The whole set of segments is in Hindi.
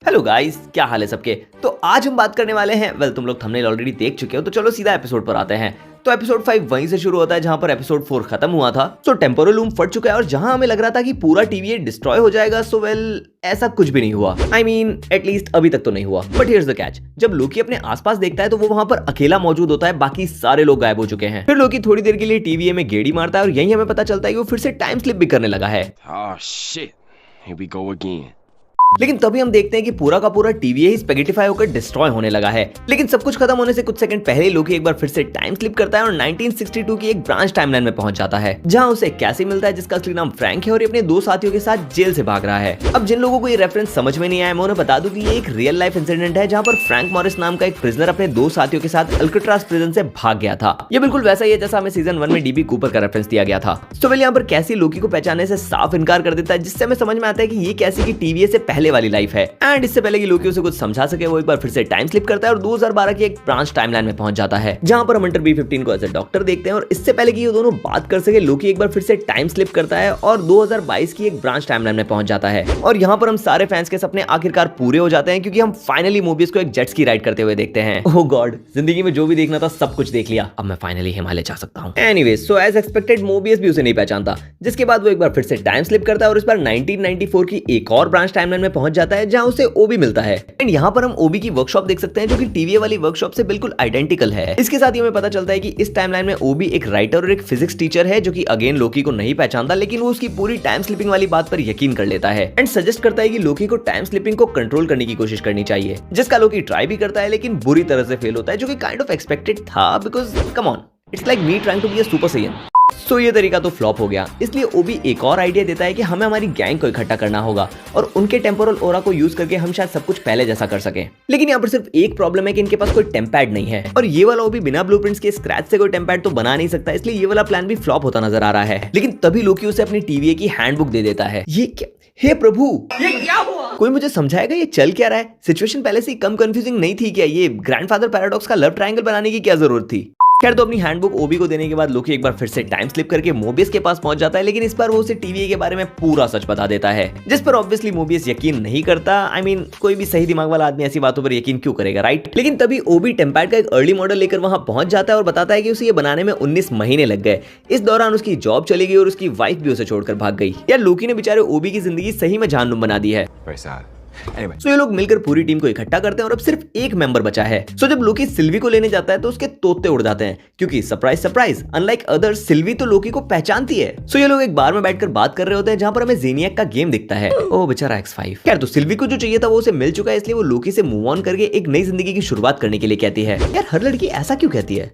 हेलो गाइस, क्या हाल है सबके। तो आज हम बात करने वाले हैं, तुम लोग थंबनेल ऑलरेडी देख चुके हो, तो चलो सीधा एपिसोड पर आते हैं। तो एपिसोड 5 वहीं से शुरू होता है जहां पर एपिसोड 4 खत्म हुआ था। तो टेम्पोरल लूम फट चुका है और जहां हमें लग रहा था कि पूरा टीवी डिस्ट्रॉय हो जाएगा, सो ऐसा कुछ भी नहीं हुआ। आई मीन एटलीस्ट अभी तक तो नहीं हुआ। बट हियर्स द कैच, जब लोकी अपने आसपास देखता है तो वो वहां पर अकेला मौजूद होता है, बाकी सारे लोग गायब हो चुके हैं। फिर लोकी थोड़ी देर के लिए टीवी में गेड़ी मारता है और यही हमें पता चलता है कि वो फिर से टाइम स्लिप भी करने लगा है। Oh shit. Here we go again. लेकिन तभी हम देखते हैं कि पूरा का पूरा टीवी ही स्पेगेटिफाई होकर डिस्ट्रॉय होने लगा है। लेकिन सब कुछ खत्म होने से कुछ सेकंड पहले लोकी एक बार फिर से टाइम स्लिप करता है और 1962 की एक ब्रांच टाइमलाइन में पहुंच जाता है, जहां उसे कैसी मिलता है जिसका असली नाम फ्रैंक है और ये अपने दो साथियों के साथ जेल से भाग रहा है। अब जिन लोगों को ये रेफरेंस समझ में नहीं आया, मैं उन्हें बता दूं कि ये एक रियल लाइफ इंसिडेंट है जहां पर फ्रैंक मॉरिस नाम का एक प्रिजनर अपने दो साथियों के साथ अल्काट्राज प्रिजन से भाग गया था। ये बिल्कुल वैसा ही है जैसा हमें सीजन 1 में डीबी कूपर का रेफरेंस दिया गया था। तो यहाँ पर कैसी लोकी को पहचानने से साफ इनकार कर देता है, जिससे हमें समझ में आता है कि ये कैसी की टीवी से पहले वाली लाइफ है। एंड इससे पहले कि लोकी उसे कुछ समझा सके, वो एक बार फिर से टाइम स्लिप करता है और 2012 की एक ब्रांच टाइमलाइन में पहुंच जाता है, जहां पर हम हंटर B15 को एज ए डॉक्टर देखते हैं। और इससे पहले कि ये दोनों बात कर सके, लोकी एक बार फिर से टाइम स्लिप करता है और 2022 की एक ब्रांच टाइमलाइन में पहुंच जाता है। और यहाँ पर हम सारे फैंस के सपने आखिरकार पूरे हो जाते हैं, क्योंकि हम फाइनली मोबियस को एक जेट्स की राइड करते हुए देखते हैं। ओह गॉड, जिंदगी में जो भी देखना था सब कुछ देख लिया, अब मैं फाइनली हिमालय जा सकता हूँ। Anyways, so as expected Mobius भी उसे नहीं पहचानता, जिसके बाद वो एक बार फिर से टाइम स्लिप करता है और इस बार 1994 की एक और ब्रांच टाइमलाइन में पहुंच जाता है, जहां उसे ओबी मिलता है। एंड यहाँ पर हम ओबी की वर्कशॉप देख सकते हैं, जो कि टीवी वाली वर्कशॉप से बिल्कुल आइडेंटिकल है। इसके साथ ही हमें पता चलता है कि इस टाइमलाइन में ओबी एक राइटर और एक फिजिक्स टीचर है, जो कि अगेन लोकी को नहीं पहचानता, लेकिन वो उसकी पूरी टाइम स्लिपिंग वाली बात पर यकीन कर लेता है एंड सजेस्ट करता है कि लोकी को टाइम स्लिपिंग को कंट्रोल करने की कोशिश करनी चाहिए, जिसका लोकी ट्राई भी करता है, लेकिन बुरी तरह से फेल होता है, जो कि काइंड ऑफ एक्सपेक्टेड था, because come on, it's like me trying to be a super Saiyan. So ये तरीका तो फ्लॉप हो गया। इसलिए ओबी एक और आइडिया देता है कि हमें हमारी गैंग को इकट्ठा करना होगा और उनके टेम्पोरल ओरा को यूज करके हम शायद सब कुछ पहले जैसा कर सकें। लेकिन यहाँ पर सिर्फ एक प्रॉब्लम है कि इनके पास कोई टेम्पैड नहीं है, और ये वाला ओबी बिना ब्लूप्रिंट्स के स्क्रैच से कोई टेम्पैड तो बना नहीं सकता, इसलिए ये वाला प्लान भी फ्लॉप होता नजर आ रहा है। लेकिन तभी लोकी उसे अपनी टीवी की हैंडबुक दे देता है। ये क्या, हे प्रभु, ये क्या हुआ? कोई मुझे समझाएगा ये चल क्या रहा है? सिचुएशन पहले से कम कंफ्यूजिंग नहीं थी क्या? ये ग्रैंडफादर पैराडॉक्स का लव ट्रायंगल बनाने की क्या जरूरत थी? खैर, तो अपनी हैंडबुक ओबी को देने के बाद लोकी एक बार फिर से टाइम स्लिप करके मोबियस के पास पहुंच जाता है, लेकिन इस बार वो उसे टीवी के बारे में पूरा सच बता देता है, जिस पर ऑब्वियसली मोबियस यकीन नहीं करता। आई मीन, कोई भी सही दिमाग वाला आदमी ऐसी बातों पर यकीन क्यों करेगा, राइट? लेकिन तभी ओबी टेम्पैड का एक अर्ली मॉडल लेकर वहां पहुंच जाता है और बताता है कि उसे ये बनाने में 19 महीने लग गए। इस दौरान उसकी जॉब चली गई और उसकी वाइफ भी उसे छोड़कर भाग गई। यार, लोकी ने बेचारे ओबी की जिंदगी सही में जहन्नुम बना दी है। सो ये लोग मिलकर पूरी टीम को इकट्ठा करते हैं और अब सिर्फ एक मेंबर बचा है। सो जब लोकी सिल्वी को लेने जाता है तो उसके तोते उड़ जाते हैं, क्योंकि surprise surprise, unlike others, Silvi तो लोकी को पहचानती है। सो ये लोग एक बार में बैठकर बात कर रहे होते हैं, जहां पर हमें ज़ेनियाक का गेम दिखता है। ओह बेचारा X5। खैर, तो सिल्वी को जो चाहिए था वो उसे मिल चुका है, इसलिए वो लोकी से मूव ऑन करके एक नई जिंदगी की शुरुआत करने के लिए कहती है। यार, हर लड़की ऐसा क्यों कहती है?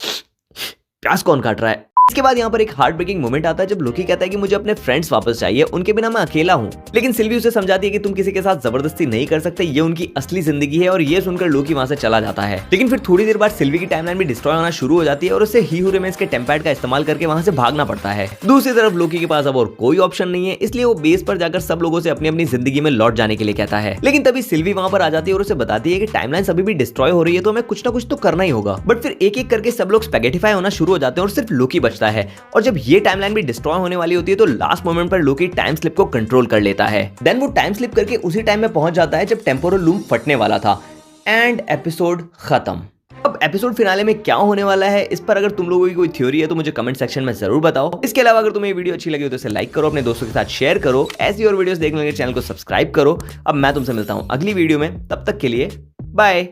प्यास कौन काट रहा है? इसके बाद यहाँ पर एक हार्ट ब्रेकिंग मोमेंट आता है, जब लोकी कहता है कि मुझे अपने फ्रेंड्स वापस चाहिए, उनके बिना मैं अकेला हूँ। लेकिन सिल्वी उसे समझाती है कि तुम किसी के साथ जबरदस्ती नहीं कर सकते, ये उनकी असली जिंदगी है, और ये सुनकर लोकी वहां से चला जाता है। लेकिन फिर थोड़ी देर बाद सिल्वी की टाइमलाइन भी डिस्ट्रॉय होना शुरू हो जाती है और उसे ही हू रिमेन्स के टेम्पैड का इस्तेमाल करके वहां से भागना पड़ता है। दूसरी तरफ लोकी के पास अब और कोई ऑप्शन नहीं है, इसलिए वो बेस पर जाकर सब लोगों से अपनी अपनी जिंदगी में लौट जाने के लिए कहता है। लेकिन तभी सिल्वी वहां पर आ जाती है और उसे बताती है कि टाइमलाइन अभी भी डिस्ट्रॉय हो रही है, तो हमें कुछ ना कुछ तो करना ही होगा। बट फिर एक एक करके सब लोग स्पेगेटिफाई होना शुरू हो जाते हैं और सिर्फ लोकी बचता है। और जब ये टाइमलाइन भी डिस्ट्रॉय होने वाली होती है तो लास्ट मोमेंट पर लोकी टाइम स्लिप को कंट्रोल कर लेता है। देन वो टाइम स्लिप करके उसी टाइम में पहुंच जाता है जब टेम्पोरल लूम फटने वाला था, एंड एपिसोड खत्म। अब एपिसोड फिनाले में क्या होने वाला है, इस पर अगर तुम लोगों की कोई थ्योरी है तो मुझे कमेंट सेक्शन में जरूर बताओ। इसके अलावा अगर तुम्हें ये वीडियो अच्छी लगी हो तो इसे लाइक करो, अपने दोस्तों के साथ शेयर करो, ऐसी और वीडियोस देखने के लिए चैनल को सब्सक्राइब करो। अब मैं तुमसे मिलता हूं अगली वीडियो में, तब तक के लिए बाय।